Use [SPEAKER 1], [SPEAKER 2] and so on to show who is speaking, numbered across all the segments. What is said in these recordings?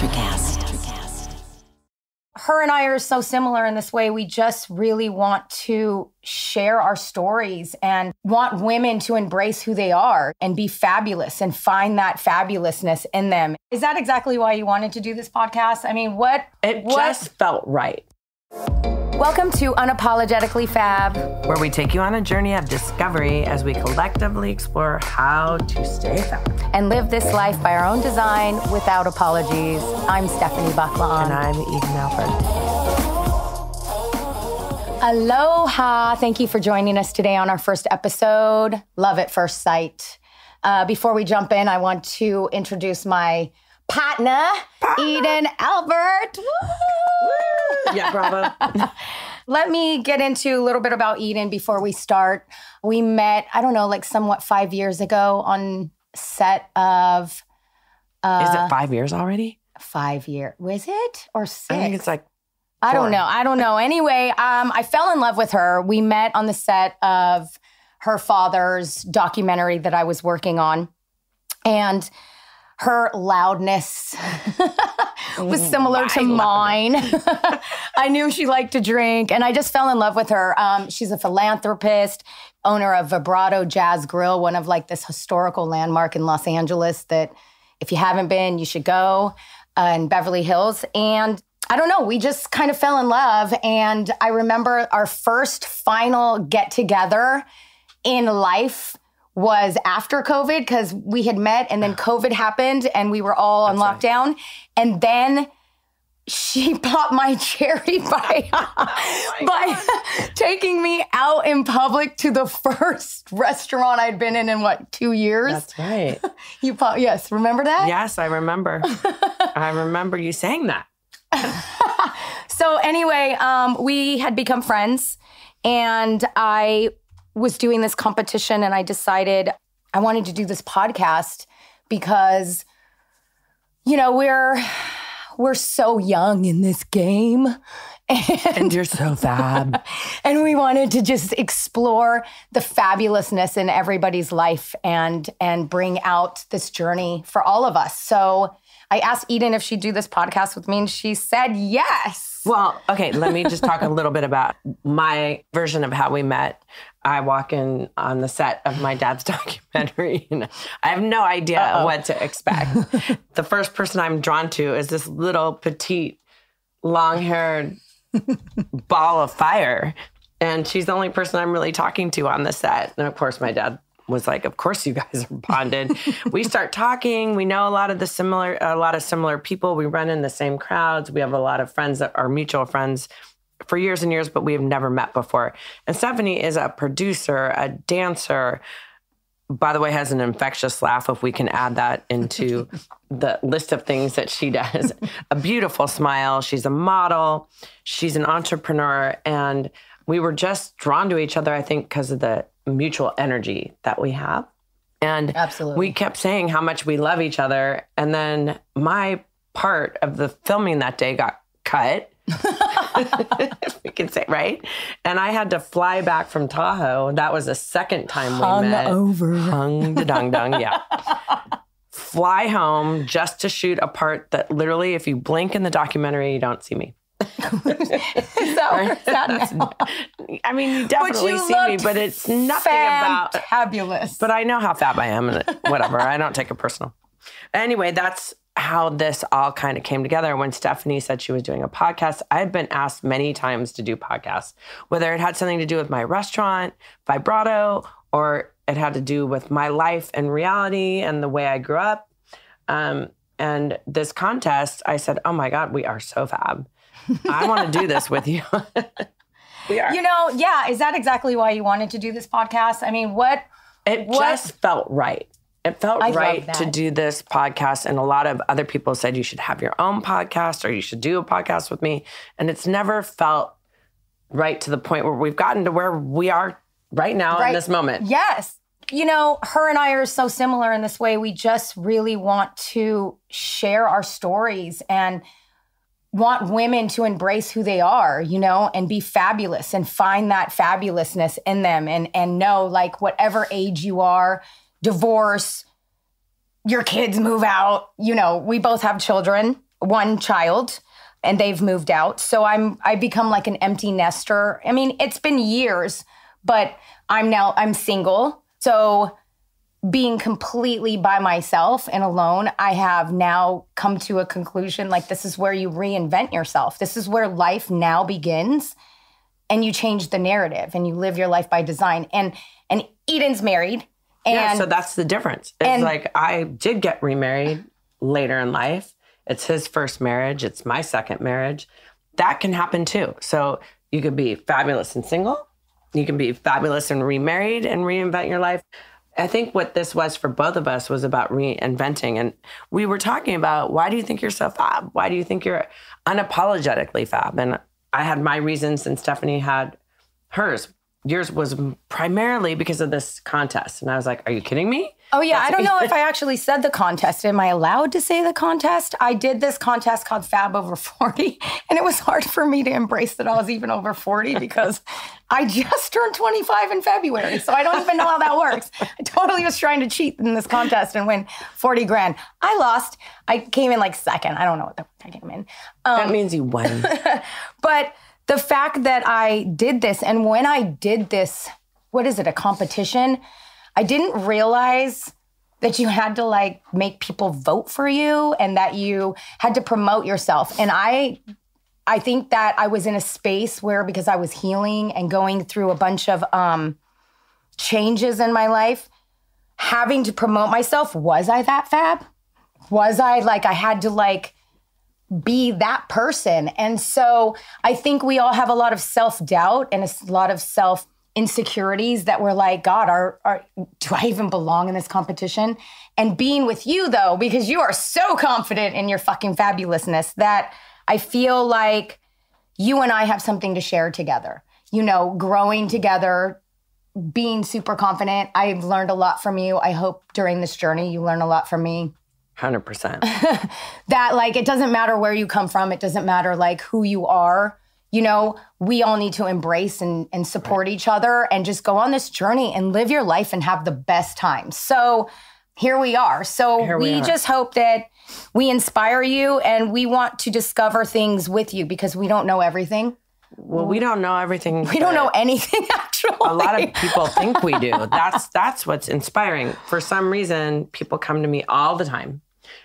[SPEAKER 1] ElectraCast.
[SPEAKER 2] Her and I are so similar in this way. We just really want to share our stories and want women to embrace who they are and be fabulous and find that fabulousness in them. Is that exactly why you wanted to do this podcast? I mean, what?
[SPEAKER 3] Just felt right.
[SPEAKER 2] Welcome to Unapologetically Fab,
[SPEAKER 3] Where we take you on a journey of discovery as we collectively explore how to stay fab.
[SPEAKER 2] and live this life by our own design without apologies. I'm Stefany Baclaan.
[SPEAKER 3] And I'm Eden Alpert.
[SPEAKER 2] Aloha. Thank you for joining us today on our first episode, Love at First Sight. Before we jump in, I want to introduce my partner. Eden Alpert.
[SPEAKER 3] Yeah, bravo.
[SPEAKER 2] Let me get into a little bit about Eden before we start. We met, I don't know, like somewhat 5 years ago on set of...
[SPEAKER 3] Is it 5 years already?
[SPEAKER 2] 5 years. Was it? Or 6?
[SPEAKER 3] I think it's like 4.
[SPEAKER 2] I don't know. Anyway, I fell in love with her. We met on the set of her father's documentary that I was working on. And her loudness was similar to mine. I knew she liked to drink, and I just fell in love with her. She's a philanthropist, owner of Vibrato Jazz Grill, one of like this historical landmark in Los Angeles that if you haven't been, you should go, in Beverly Hills. And I don't know, we just kind of fell in love. And I remember our first final get-together in life was after COVID, because we had met and then COVID happened and we were all on lockdown. Right. And then she popped my cherry by taking me out in public to the first restaurant I'd been in what, 2 years?
[SPEAKER 3] That's right.
[SPEAKER 2] Yes, remember that?
[SPEAKER 3] Yes, I remember. I remember you saying that.
[SPEAKER 2] So anyway, we had become friends, and I was doing this competition, and I decided I wanted to do this podcast because, you know, we're so young in this game.
[SPEAKER 3] And you're so fab.
[SPEAKER 2] And we wanted to just explore the fabulousness in everybody's life and bring out this journey for all of us. So I asked Eden if she'd do this podcast with me, and she said yes.
[SPEAKER 3] Well, okay, let me just talk a little bit about my version of how we met. I walk in on the set of my dad's documentary, and I have no idea what to expect. The first person I'm drawn to is this little petite, long-haired ball of fire, and she's the only person I'm really talking to on the set. And of course, my dad was like, of course you guys are bonded. We start talking. We know a lot of similar people. We run in the same crowds. We have a lot of friends that are mutual friends for years and years, but we have never met before. And Stefany is a producer, a dancer, by the way, has an infectious laugh, if we can add that into the list of things that she does. A beautiful smile. She's a model. She's an entrepreneur. And we were just drawn to each other, I think, because of the mutual energy that we have. And
[SPEAKER 2] absolutely,
[SPEAKER 3] we kept saying how much we love each other. And then my part of the filming that day got cut. If we can say, right? And I had to fly back from Tahoe. That was the second time we met. Hung-da-dung-dung, yeah. Fly home just to shoot a part that literally, if you blink in the documentary, you don't see me. I mean, you definitely see me, but it's nothing about
[SPEAKER 2] fabulous.
[SPEAKER 3] But I know how fab I am, and whatever. I don't take it personal. Anyway, that's how this all kind of came together. When Stefany said she was doing a podcast, I've been asked many times to do podcasts, whether it had something to do with my restaurant, Vibrato, or it had to do with my life and reality and the way I grew up. And this contest, I said, oh my God, we are so fab. I want to do this with you. We are.
[SPEAKER 2] You know, yeah, is that exactly why you wanted to do this podcast? I mean,
[SPEAKER 3] It just felt right. It felt right to do this podcast. And a lot of other people said you should have your own podcast or you should do a podcast with me. And it's never felt right to the point where we've gotten to where we are right now in this moment.
[SPEAKER 2] Yes. You know, her and I are so similar in this way. We just really want to share our stories and want women to embrace who they are, you know, and be fabulous and find that fabulousness in them and know, like, whatever age you are, divorce, your kids move out, you know, we both have children. one child and they've moved out. So I become like an empty nester. I mean, it's been years, but I'm single. So being completely by myself and alone, I have now come to a conclusion, like this is where you reinvent yourself. This is where life now begins, and you change the narrative and you live your life by design. And Eden's married. And
[SPEAKER 3] so that's the difference. It's like I did get remarried later in life. It's his first marriage. It's my second marriage. That can happen too. So you could be fabulous and single. You can be fabulous and remarried and reinvent your life. I think what this was for both of us was about reinventing. And we were talking about, why do you think you're so fab? Why do you think you're unapologetically fab? And I had my reasons and Stefany had hers. Yours was primarily because of this contest. And I was like, are you kidding me?
[SPEAKER 2] Oh, yeah. I don't know if I actually said the contest. Am I allowed to say the contest? I did this contest called Fab Over 40. And it was hard for me to embrace that I was even over 40 because I just turned 25 in February. So I don't even know how that works. I totally was trying to cheat in this contest and win 40 grand. I lost. I came in like second. I don't know what I came in.
[SPEAKER 3] That means you won.
[SPEAKER 2] But the fact that I did this, and when I did this, what is it, a competition? I didn't realize that you had to like make people vote for you and that you had to promote yourself. And I think that I was in a space where, because I was healing and going through a bunch of changes in my life, having to promote myself, was I that fab? Was I like, I had to like be that person? And so I think we all have a lot of self-doubt and a lot of insecurities that we're like, God, do I even belong in this competition? And being with you, though, because you are so confident in your fucking fabulousness, that I feel like you and I have something to share together. You know, growing together, being super confident. I've learned a lot from you. I hope during this journey you learn a lot from me.
[SPEAKER 3] 100%.
[SPEAKER 2] That like, it doesn't matter where you come from. It doesn't matter like who you are. You know, we all need to embrace and support each other and just go on this journey and live your life and have the best time. So here we are. So we just hope that we inspire you, and we want to discover things with you because we don't know everything.
[SPEAKER 3] Well, we don't know everything.
[SPEAKER 2] We don't know anything, actually.
[SPEAKER 3] A lot of people think we do. That's what's inspiring. For some reason, people come to me all the time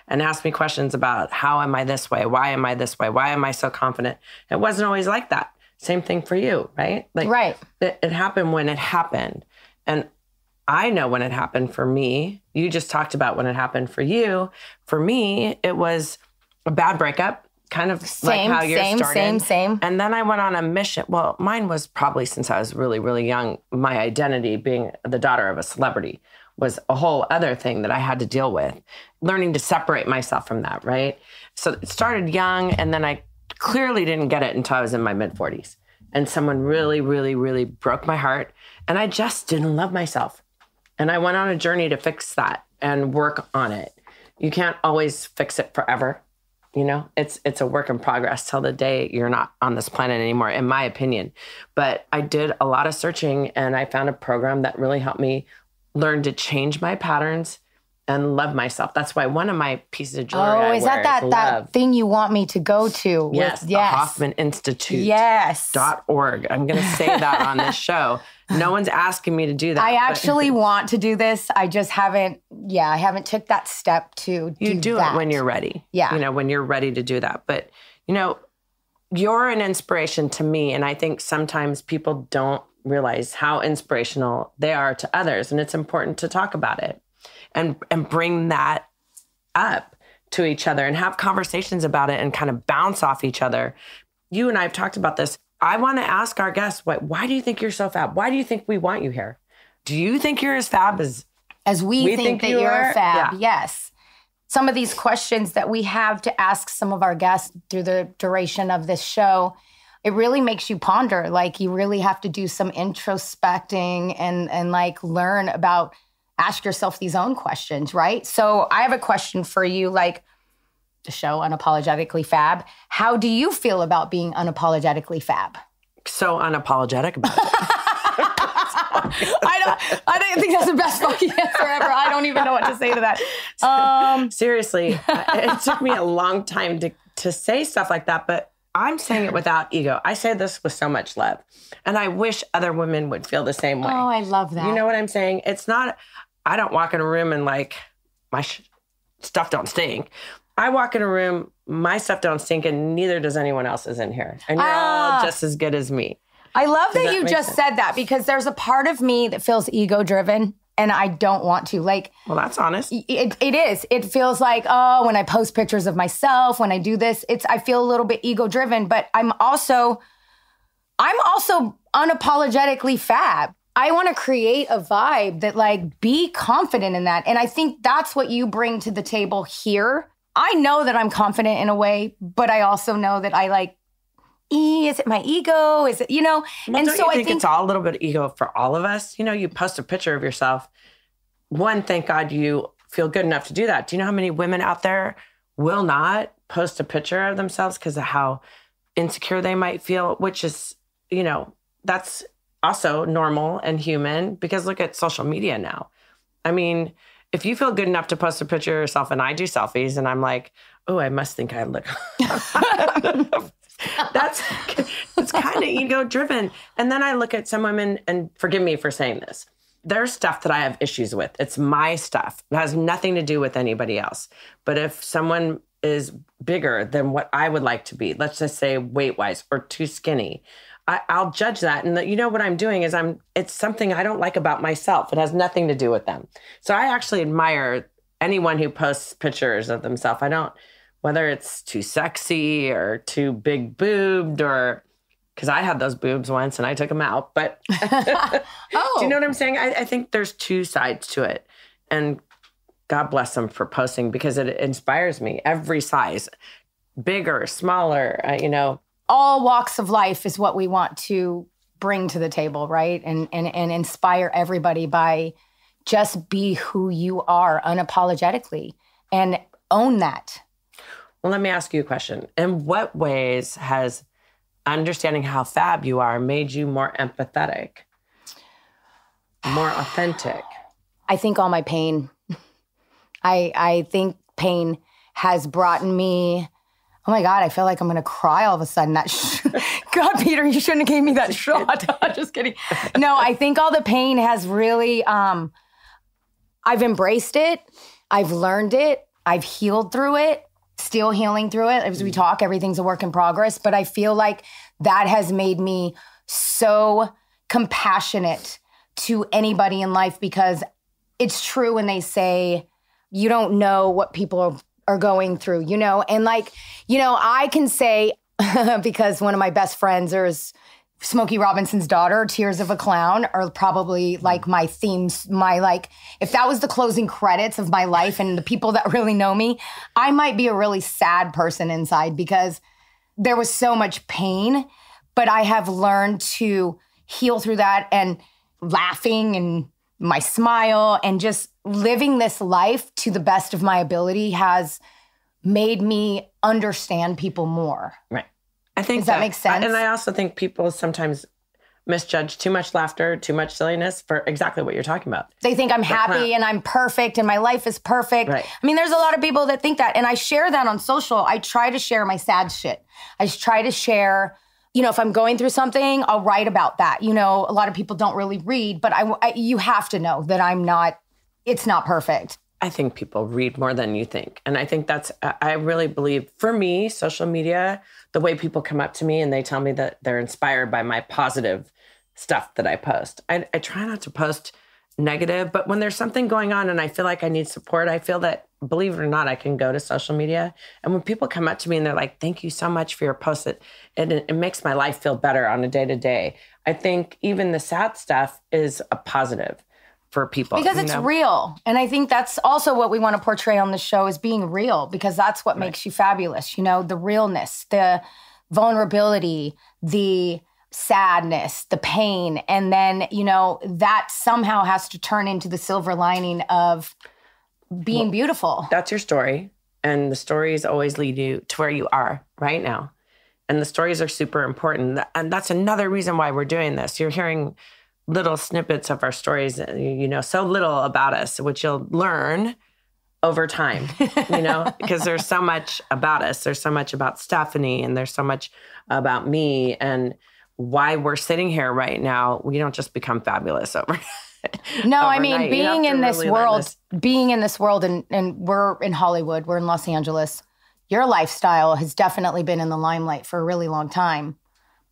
[SPEAKER 3] and ask me questions about, how am I this way? Why am I this way? Why am I so confident? It wasn't always like that. Same thing for you, right? Like,
[SPEAKER 2] right.
[SPEAKER 3] It happened when it happened. And I know when it happened for me. You just talked about when it happened for you. For me, it was a bad breakup, kind of like how yours started.
[SPEAKER 2] Same.
[SPEAKER 3] And then I went on a mission. Well, mine was probably since I was really, really young. My identity, being the daughter of a celebrity, was a whole other thing that I had to deal with. Learning to separate myself from that, right? So it started young, and then I clearly didn't get it until I was in my mid-40s. And someone really, really, really broke my heart, and I just didn't love myself. And I went on a journey to fix that and work on it. You can't always fix it forever. You know, it's a work in progress till the day you're not on this planet anymore, in my opinion. But I did a lot of searching, and I found a program that really helped me learn to change my patterns and love myself. That's why one of my pieces of jewelry I
[SPEAKER 2] is
[SPEAKER 3] wear
[SPEAKER 2] that
[SPEAKER 3] is
[SPEAKER 2] that
[SPEAKER 3] love.
[SPEAKER 2] thing you want me to go to?
[SPEAKER 3] Yes, the Hoffman Institute.
[SPEAKER 2] Yes.
[SPEAKER 3] .org. I'm going to say that on this show. No one's asking me to do that.
[SPEAKER 2] I actually want to do this. I just haven't, I haven't took that step to
[SPEAKER 3] You do
[SPEAKER 2] that.
[SPEAKER 3] it when you're ready.
[SPEAKER 2] Yeah.
[SPEAKER 3] You know, when you're ready to do that. But, you know, you're an inspiration to me. And I think sometimes people don't realize how inspirational they are to others. And it's important to talk about it and bring that up to each other and have conversations about it and kind of bounce off each other. You and I have talked about this. I want to ask our guests, why do you think you're so fab? Why do you think we want you here? Do you think you're as fab as
[SPEAKER 2] we think that you're fab?
[SPEAKER 3] Yeah.
[SPEAKER 2] Yes. Some of these questions that we have to ask some of our guests through the duration of this show, it really makes you ponder. Like, you really have to do some introspecting and like learn about, ask yourself these own questions, right? So I have a question for you, like the show Unapologetically Fab. How do you feel about being unapologetically fab?
[SPEAKER 3] So unapologetic about it.
[SPEAKER 2] I don't think that's the best fucking answer ever. I don't even know what to say to that.
[SPEAKER 3] Seriously, it took me a long time to say stuff like that, but I'm saying it without ego. I say this with so much love. And I wish other women would feel the same way.
[SPEAKER 2] Oh, I love that.
[SPEAKER 3] You know what I'm saying? It's not, I don't walk in a room and like my stuff don't stink. I walk in a room, my stuff don't stink, and neither does anyone else's in here. And you're all just as good as me.
[SPEAKER 2] I love that you just said that, because there's a part of me that feels ego-driven. And I don't want to. Like,
[SPEAKER 3] well, that's honest.
[SPEAKER 2] It is. It feels like, oh, when I post pictures of myself, when I do this, I feel a little bit ego-driven. But I'm also unapologetically fab. I want to create a vibe that, like, be confident in that. And I think that's what you bring to the table here. I know that I'm confident in a way, but I also know that I like, is it my ego? Is it,
[SPEAKER 3] Well, and so I think it's all a little bit of ego for all of us. You post a picture of yourself. One, thank God you feel good enough to do that. Do you know how many women out there will not post a picture of themselves because of how insecure they might feel, which is, that's also normal and human, because look at social media now. I mean, if you feel good enough to post a picture of yourself, and I do selfies and I'm like, oh, I must think I look it's kind of ego driven. And then I look at some women, and forgive me for saying this, there's stuff that I have issues with. It's my stuff. It has nothing to do with anybody else. But if someone is bigger than what I would like to be, let's just say weight-wise, or too skinny, I'll judge that. And what I'm doing is it's something I don't like about myself. It has nothing to do with them. So I actually admire anyone who posts pictures of themselves. I don't, whether it's too sexy or too big boobed, or because I had those boobs once and I took them out. But do you know what I'm saying? I think there's two sides to it. And God bless them for posting, because it inspires me. Every size, bigger, smaller,
[SPEAKER 2] All walks of life is what we want to bring to the table, right? And inspire everybody by just be who you are unapologetically and own that.
[SPEAKER 3] Well, let me ask you a question. In what ways has understanding how fab you are made you more empathetic, more authentic?
[SPEAKER 2] I think all my pain. I think pain has brought me, oh my God, I feel like I'm going to cry all of a sudden. God, Peter, you shouldn't have gave me that shot. Just kidding. No, I think all the pain has really, I've embraced it. I've learned it. I've healed through it. Still healing through it. As we talk, everything's a work in progress. But I feel like that has made me so compassionate to anybody in life, because it's true when they say you don't know what people are going through, And I can say, because one of my best friends is Smokey Robinson's daughter, Tears of a Clown, are probably like my themes, if that was the closing credits of my life and the people that really know me, I might be a really sad person inside, because there was so much pain, but I have learned to heal through that, and laughing and my smile and just living this life to the best of my ability has made me understand people more.
[SPEAKER 3] Right. I think
[SPEAKER 2] Does that make sense?
[SPEAKER 3] And I also think people sometimes misjudge too much laughter, too much silliness for exactly what you're talking about.
[SPEAKER 2] They think I'm happy and I'm perfect and my life is perfect.
[SPEAKER 3] Right.
[SPEAKER 2] I mean, there's a lot of people that think that. And I share that on social. I try to share my sad shit. I just try to share, if I'm going through something, I'll write about that. A lot of people don't really read, but you have to know that it's not perfect.
[SPEAKER 3] I think people read more than you think. And I think I really believe, for me, social media, the way people come up to me and they tell me that they're inspired by my positive stuff that I post. I try not to post negative, but when there's something going on and I feel like I need support, I feel that, believe it or not, I can go to social media. And when people come up to me and they're like, thank you so much for your post, it makes my life feel better on a day-to-day. I think even the sad stuff is a positive for people.
[SPEAKER 2] Because it's real. And I think that's also what we want to portray on the show, is being real, because that's what makes you fabulous. The realness, the vulnerability, the sadness, the pain. And then, that somehow has to turn into the silver lining of being beautiful.
[SPEAKER 3] That's your story. And the stories always lead you to where you are right now. And the stories are super important. And that's another reason why we're doing this. You're hearing little snippets of our stories, you know, so little about us, which you'll learn over time, you know, because there's so much about us. There's so much about Stefany, and there's so much about me, and why we're sitting here right now. We don't just become fabulous overnight.
[SPEAKER 2] No, I mean, being in this world, and we're in Hollywood, we're in Los Angeles. Your lifestyle has definitely been in the limelight for a really long time,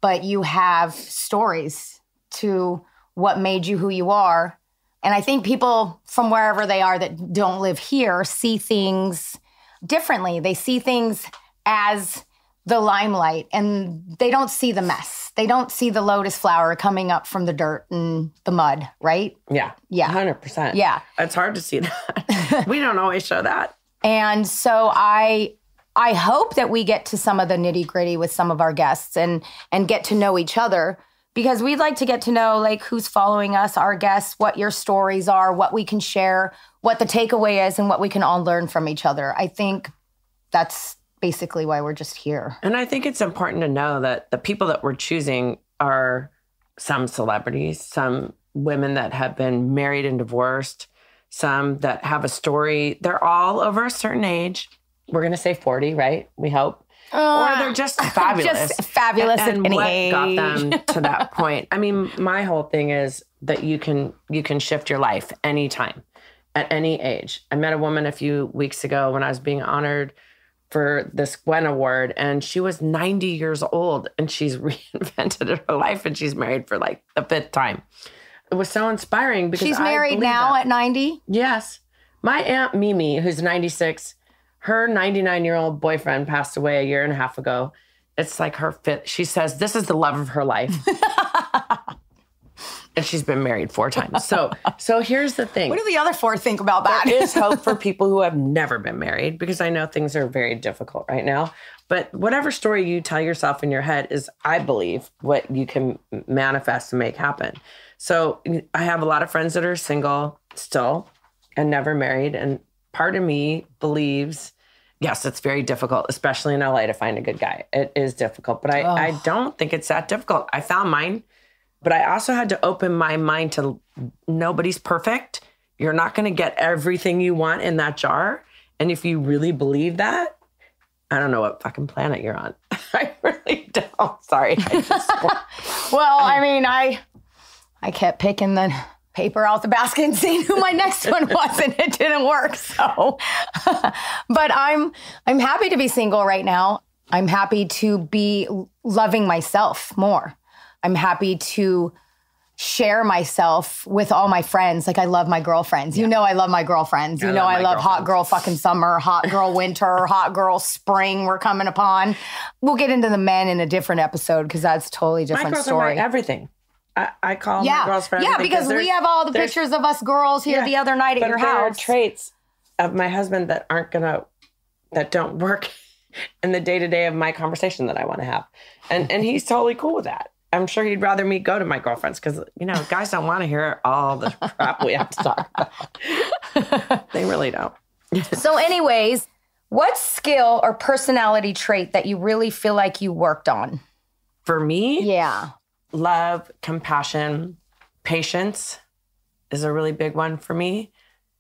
[SPEAKER 2] but you have stories to what made you who you are. And I think people from wherever they are that don't live here see things differently. They see things as the limelight, and they don't see the mess. They don't see the lotus flower coming up from the dirt and the mud, right?
[SPEAKER 3] Yeah.
[SPEAKER 2] Yeah.
[SPEAKER 3] 100%.
[SPEAKER 2] Yeah.
[SPEAKER 3] It's hard to see that. We don't always show that.
[SPEAKER 2] And so I hope that we get to some of the nitty gritty with some of our guests and get to know each other, because we'd like to get to know like who's following us, our guests, what your stories are, what we can share, what the takeaway is, and what we can all learn from each other. I think that's basically why we're just here.
[SPEAKER 3] And I think it's important to know that the people that we're choosing are some celebrities, some women that have been married and divorced, some that have a story. They're all over a certain age. We're going to say 40, right? We hope. Or they're just fabulous.
[SPEAKER 2] Just fabulous
[SPEAKER 3] and
[SPEAKER 2] at any
[SPEAKER 3] what
[SPEAKER 2] age.
[SPEAKER 3] got them to that point. I mean, my whole thing is that you can shift your life anytime, at any age. I met a woman a few weeks ago when I was being honored for this Gwen Award, and she was 90 years old, and she's reinvented her life, and she's married for like the 5th time. It was so inspiring because
[SPEAKER 2] she's married now at 90?
[SPEAKER 3] Yes. My Aunt Mimi, who's 96, her 99-year-old boyfriend passed away a year and a half ago. It's like her 5th. She says this is the love of her life. And she's been married 4 times. So here's the thing.
[SPEAKER 2] What do the other 4 think about that?
[SPEAKER 3] There is hope for people who have never been married, because I know things are very difficult right now. But whatever story you tell yourself in your head is, I believe, what you can manifest and make happen. So I have a lot of friends that are single still and never married. And part of me believes, yes, it's very difficult, especially in LA, to find a good guy. It is difficult, but I don't think it's that difficult. I found mine, but I also had to open my mind to nobody's perfect. You're not going to get everything you want in that jar. And if you really believe that, I don't know what fucking planet you're on. I really don't. Sorry.
[SPEAKER 2] Well, I mean, I kept picking the paper out the basket and seeing who my next one was, and it didn't work. So, but I'm happy to be single right now. I'm happy to be loving myself more. I'm happy to share myself with all my friends. Like, I love my girlfriends. Yeah. You know I love my girlfriends. You know I love hot girl fucking summer, hot girl winter, hot girl spring we're coming upon. We'll get into the men in a different episode, because that's a totally different story.
[SPEAKER 3] My everything. I call my girls for everything.
[SPEAKER 2] Yeah, because we have all the pictures of us girls here the other night at your house.
[SPEAKER 3] There are traits of my husband that that don't work in the day-to-day of my conversation that I want to have. And he's totally cool with that. I'm sure he'd rather me go to my girlfriends, because, you know, guys don't want to hear all the crap we have to talk about. They really don't.
[SPEAKER 2] So anyways, what skill or personality trait that you really feel like you worked on?
[SPEAKER 3] For me?
[SPEAKER 2] Yeah.
[SPEAKER 3] Love, compassion, patience is a really big one for me.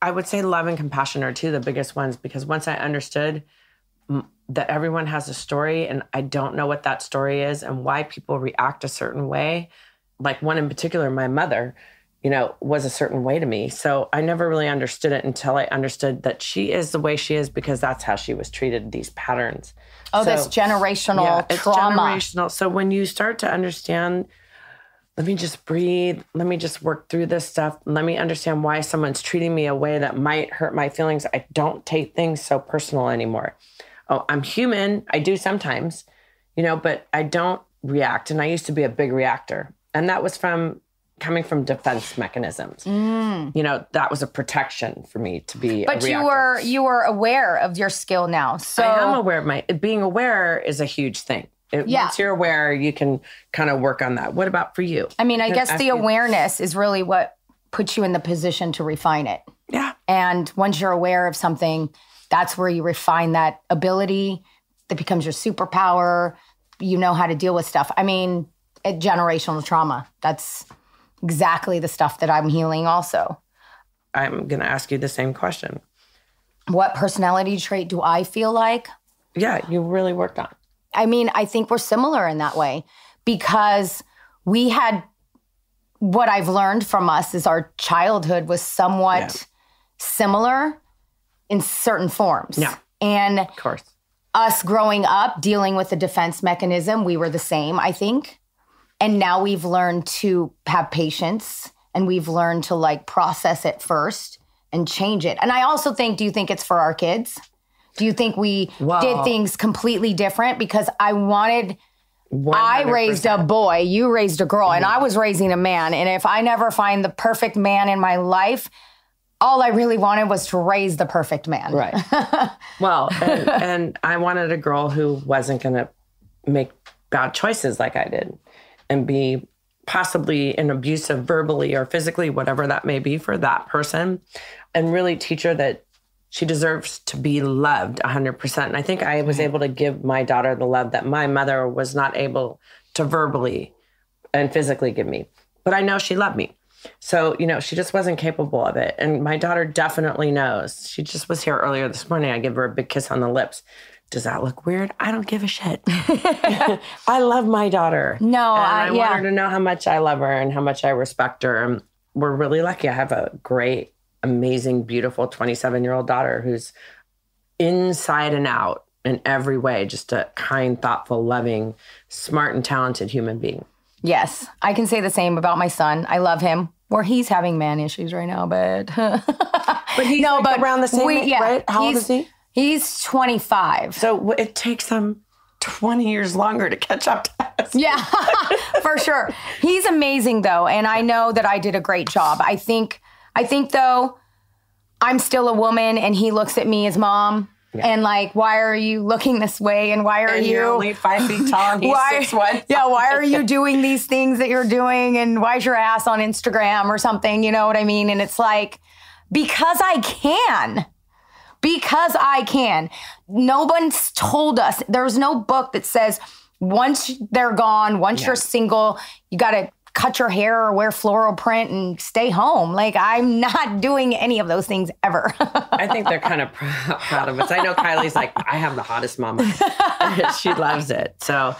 [SPEAKER 3] I would say love and compassion are 2 of the biggest ones, because once I understood that everyone has a story, and I don't know what that story is and why people react a certain way. Like one in particular, my mother, you know, was a certain way to me. So I never really understood it until I understood that she is the way she is because that's how she was treated, these patterns.
[SPEAKER 2] Oh, so, this generational trauma.
[SPEAKER 3] It's generational. So when you start to understand, let me just breathe, let me just work through this stuff, let me understand why someone's treating me a way that might hurt my feelings. I don't take things so personal anymore. Oh, I'm human. I do sometimes, you know, but I don't react. And I used to be a big reactor. And that was coming from defense mechanisms. You know, that was a protection for me to be a reactor.
[SPEAKER 2] But you were aware of your skill now. So
[SPEAKER 3] I am aware of being aware is a huge thing. Once you're aware, you can kind of work on that. What about for you?
[SPEAKER 2] I mean, I guess the awareness is really what puts you in the position to refine it.
[SPEAKER 3] Yeah.
[SPEAKER 2] And once you're aware of something, that's where you refine that ability that becomes your superpower. You know how to deal with stuff. I mean, generational trauma. That's exactly the stuff that I'm healing also.
[SPEAKER 3] I'm going to ask you the same question.
[SPEAKER 2] What personality trait do I feel like?
[SPEAKER 3] Yeah, you really worked on.
[SPEAKER 2] I mean, I think we're similar in that way because we had, what I've learned from us is our childhood was somewhat similar in certain forms.
[SPEAKER 3] Yeah.
[SPEAKER 2] And
[SPEAKER 3] of course,
[SPEAKER 2] us growing up, dealing with the defense mechanism, we were the same, I think. And now we've learned to have patience and we've learned to like process it first and change it. And I also think, do you think it's for our kids? Do you think we did things completely different? Because I 100%. Raised a boy, you raised a girl, and I was raising a man. And if I never find the perfect man in my life, all I really wanted was to raise the perfect man.
[SPEAKER 3] Right. Well, and I wanted a girl who wasn't going to make bad choices like I did and be possibly an abusive verbally or physically, whatever that may be for that person, and really teach her that she deserves to be loved 100%. And I think I was able to give my daughter the love that my mother was not able to verbally and physically give me. But I know she loved me. So, she just wasn't capable of it. And my daughter definitely knows. She just was here earlier this morning. I gave her a big kiss on the lips. Does that look weird? I don't give a shit. I love my daughter.
[SPEAKER 2] No,
[SPEAKER 3] and I want her to know how much I love her and how much I respect her. And we're really lucky. I have a great, amazing, beautiful 27-year-old daughter who's inside and out in every way, just a kind, thoughtful, loving, smart, and talented human being.
[SPEAKER 2] Yes, I can say the same about my son. I love him. Or he's having man issues right now, but
[SPEAKER 3] but he's around the same age, right? How old is he?
[SPEAKER 2] He's 25.
[SPEAKER 3] So it takes him 20 years longer to catch up to us.
[SPEAKER 2] Yeah, for sure. He's amazing, though, and I know that I did a great job. I think though, I'm still a woman, and he looks at me as mom. Yeah. And like, why are you looking this way? And why are
[SPEAKER 3] you're only 5 feet tall and he's 6'1"?
[SPEAKER 2] Yeah, why are you doing these things that you're doing? And why is your ass on Instagram or something? You know what I mean? And it's like, because I can. Because I can. No one's told us. There's no book that says once they're gone, once you're single, you got to cut your hair or wear floral print and stay home. Like, I'm not doing any of those things ever.
[SPEAKER 3] I think they're kind of proud of us. I know Kylie's like, I have the hottest mama. She loves it. So,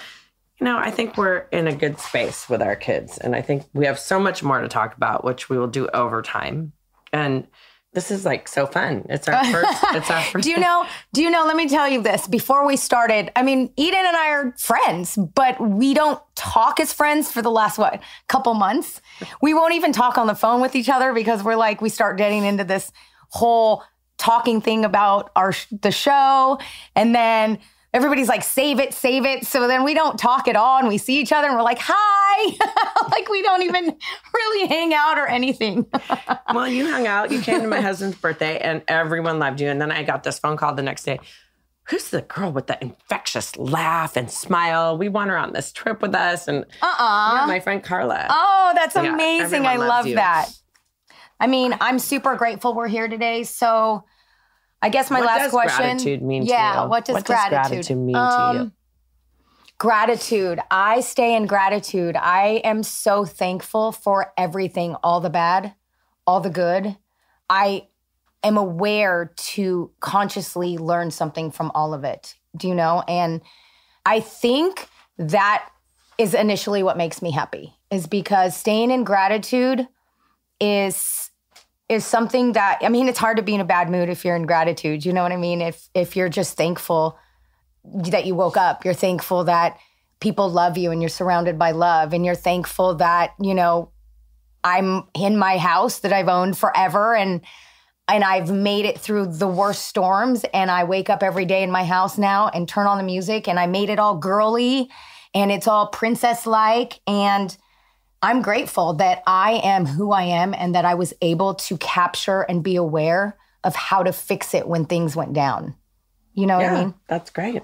[SPEAKER 3] I think we're in a good space with our kids. And I think we have so much more to talk about, which we will do over time. And this is like so fun. It's our first.
[SPEAKER 2] Do you know, let me tell you this. Before we started, I mean, Eden and I are friends, but we don't talk as friends for the last, couple months. We won't even talk on the phone with each other because we're like, we start getting into this whole talking thing about the show. And then everybody's like, save it. So then we don't talk at all. And we see each other and we're like, hi. Like, we don't even really hang out or anything.
[SPEAKER 3] Well, you hung out. You came to my husband's birthday and everyone loved you. And then I got this phone call the next day. Who's the girl with the infectious laugh and smile? We want her on this trip with us. And yeah, my friend Carla.
[SPEAKER 2] Oh, that's amazing. I love that. I mean, I'm super grateful we're here today. So I guess my last question.
[SPEAKER 3] What does gratitude mean to you?
[SPEAKER 2] Yeah, what does gratitude
[SPEAKER 3] mean to you?
[SPEAKER 2] Gratitude. I stay in gratitude. I am so thankful for everything, all the bad, all the good. I am aware to consciously learn something from all of it. Do you know? And I think that is initially what makes me happy, is because staying in gratitude is something that, I mean, it's hard to be in a bad mood if you're in gratitude. You know what I mean? If you're just thankful that you woke up, you're thankful that people love you and you're surrounded by love, and you're thankful that, I'm in my house that I've owned forever and I've made it through the worst storms, and I wake up every day in my house now and turn on the music, and I made it all girly and it's all princess-like, and I'm grateful that I am who I am and that I was able to capture and be aware of how to fix it when things went down. You know what I mean?
[SPEAKER 3] That's great.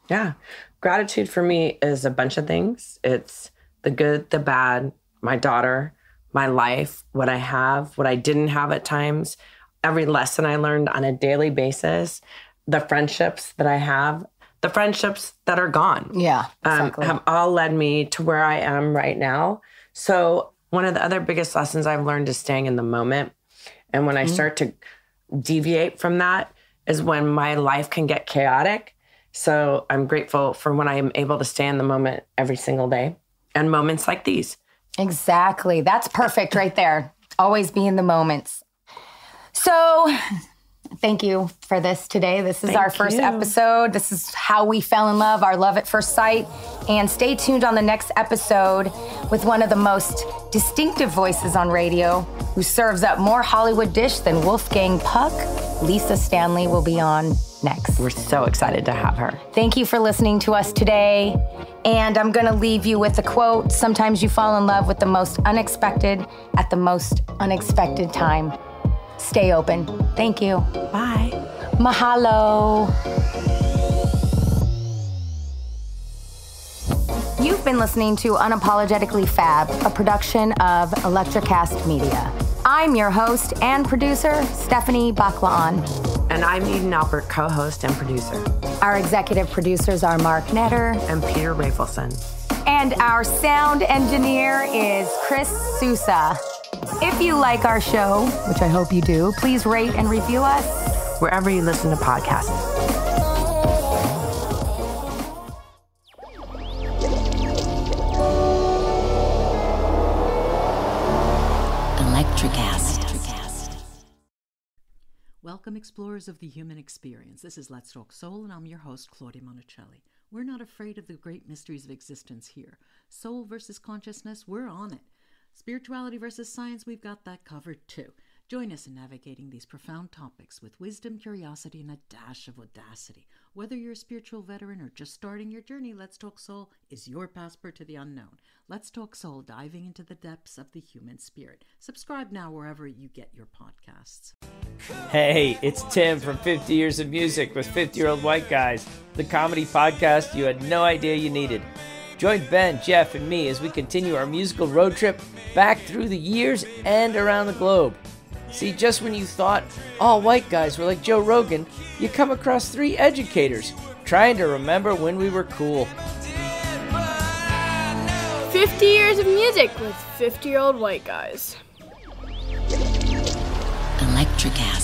[SPEAKER 3] Yeah. Gratitude for me is a bunch of things. It's the good, the bad, my daughter, my life, what I have, what I didn't have at times, every lesson I learned on a daily basis, the friendships that I have, the friendships that are gone.
[SPEAKER 2] Yeah, exactly.
[SPEAKER 3] Have all led me to where I am right now. So One of the other biggest lessons I've learned is staying in the moment. And when I start to deviate from that is when my life can get chaotic. So I'm grateful for when I am able to stay in the moment every single day and moments like these.
[SPEAKER 2] Exactly. That's perfect right there. Always be in the moments. So thank you for this today. This is our first episode. This is how we fell in love, our love at first sight. And stay tuned on the next episode with one of the most distinctive voices on radio who serves up more Hollywood dish than Wolfgang Puck. Lisa Stanley will be on next.
[SPEAKER 3] We're so excited to have her.
[SPEAKER 2] Thank you for listening to us today. And I'm going to leave you with a quote. Sometimes you fall in love with the most unexpected at the most unexpected time. Stay open. Thank you.
[SPEAKER 3] Bye.
[SPEAKER 2] Mahalo. You've been listening to Unapologetically Fab, a production of ElectraCast Media. I'm your host and producer, Stefany Baclaan.
[SPEAKER 3] And I'm Eden Alpert, co-host and producer.
[SPEAKER 2] Our executive producers are Mark Netter
[SPEAKER 3] and Peter Rafelson.
[SPEAKER 2] And our sound engineer is Chris Sousa. If you like our show, which I hope you do, please rate and review us
[SPEAKER 3] wherever you listen to podcasts.
[SPEAKER 1] ElectraCast. Welcome, explorers of the human experience. This is Let's Talk Soul, and I'm your host, Claudia Monticelli. We're not afraid of the great mysteries of existence here. Soul versus consciousness, we're on it. Spirituality versus science, we've got that covered too. Join us in navigating these profound topics with wisdom, curiosity, and a dash of audacity. Whether you're a spiritual veteran or just starting your journey, Let's Talk Soul is your passport to the unknown. Let's Talk Soul, diving into the depths of the human spirit. Subscribe now wherever you get your podcasts.
[SPEAKER 4] Hey, it's Tim from 50 Years of Music with 50-Year-Old White Guys, the comedy podcast you had no idea you needed. Join Ben, Jeff, and me as we continue our musical road trip back through the years and around the globe. See, just when you thought all white guys were like Joe Rogan, you come across three educators trying to remember when we were cool.
[SPEAKER 5] 50 Years of Music with 50-Year-Old White Guys.
[SPEAKER 1] ElectraCast.